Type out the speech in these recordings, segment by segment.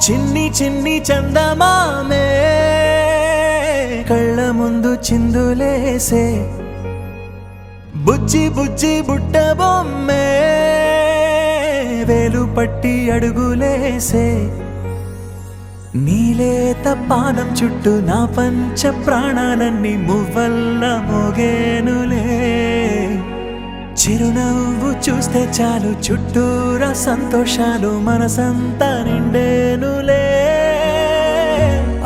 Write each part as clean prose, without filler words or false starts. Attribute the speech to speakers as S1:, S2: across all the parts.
S1: చిన్ని చిన్ని చందమామే కళ్ళ ముందు చిందులేసే బుజ్జి బుజ్జి బుట్ట బొమ్మే వేలు పట్టి అడుగులేసే నీలేత పానం చుట్టూ నా పంచ ప్రాణాలన్నీ మువ్వల్ల మోగేనులే చిరునవ్వు చూస్తే చాలు చుట్టూరా సంతోషాలు మనసంతా నిండేనులే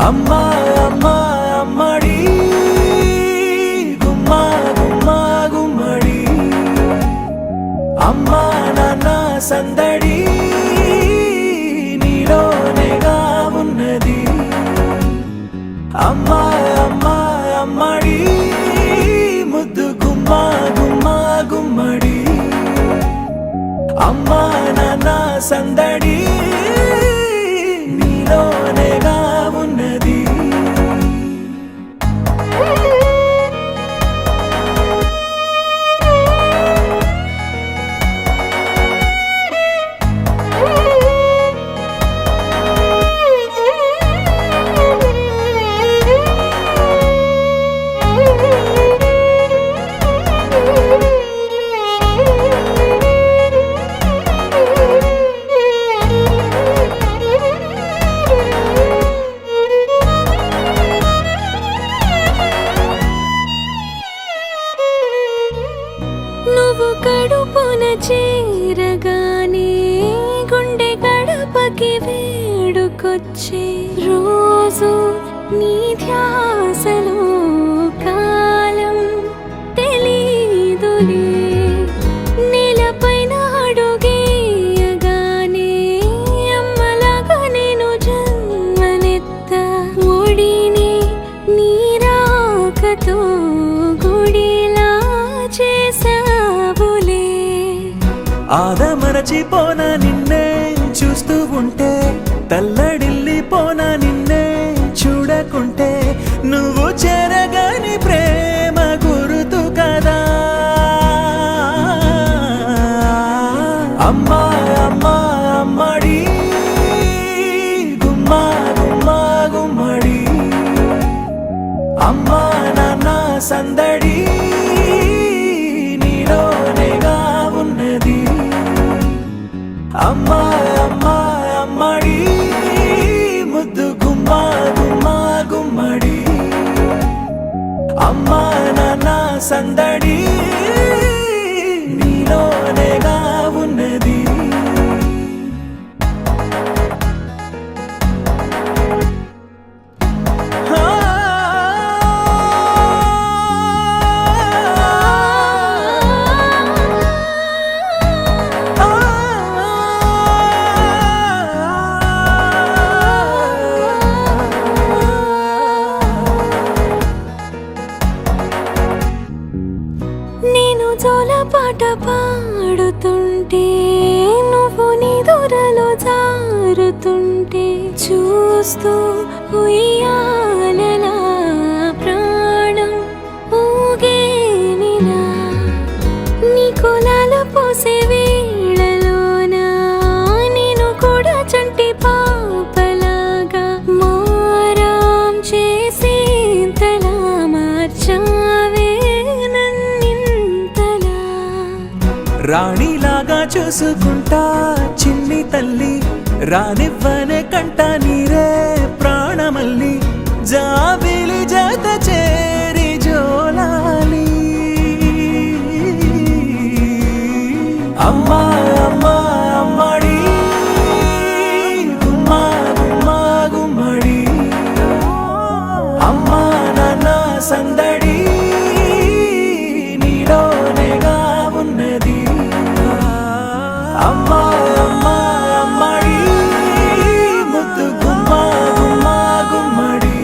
S1: అమ్మా అమ్మా అమ్మడి గుమ్మా గుమ్మా గుమ్మడి అమ్మా నాన్న సందడి నీలోనేగా ఉన్నది అమ్మా అమ్మా అమ్మడి ముద్దు గుమ్మా గుమ్మా గుమ్మడి అమ్మా నాన్న సందడి నీలోనేగా ఉన్నది
S2: నువ్వు కడుపున చేరగానే గుండె గడపకి వేడుకొచ్చే రోజు నీ ధ్యాసలో కాలం తెలీదులే నేలపైన అడుగేయగానే అమ్మలాగా నేను జన్మనెత్త ఒడిని నీ రాకతో గుడిలా చేసావులే
S1: ఆదమరచిపోనా నిన్నే చూస్తూ ఉంటే తల్లడిల్లిపోనా నిన్నే చూడకుంటే నువ్వు చెరగని ప్రేమ గురుతు కదా అమ్మా అమ్మా అమ్మడి గుమ్మా గుమ్మా గుమ్మడి అమ్మా నాన్న సందడి నీలోనేగా ఉన్నది అమ్మా అమ్మా అమ్మడి ముద్దు గుమ్మా గుమ్మా గుమ్మడి అమ్మా నాన్న సందడి నీలోనేగా ఉన్నది
S2: నేను జోలపాట పాడుతుంటే నువ్వు నిదురలో జారుతుంటే చూస్తూ ఉయ్యాలలా ప్రాణం ఊగేనిలా నీ కులాల పోసే వేళలోన నేను కూడా చంటి పాపలాగా మారాం చేసేంతలా మార్చావే
S1: రాణిలాగా చూసుకుంటా చిన్ని తల్లి రానివ్వనే కంట నీరే ప్రాణమల్లి జాబిలి జత చేరి జోలాలి అమ్మా అమ్మా అమ్మడి గుమ్మా గుమ్మా గుమ్మడి అమ్మా నాన్న సందడి నీలోనేగా ఉన్నది అమ్మా అమ్మా అమ్మడి ముద్దు గుమ్మా గుమ్మా గుమ్మడి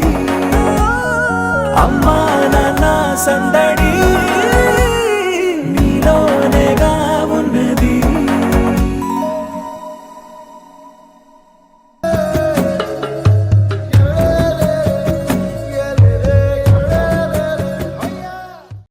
S1: అమ్మా నాన్న సందడి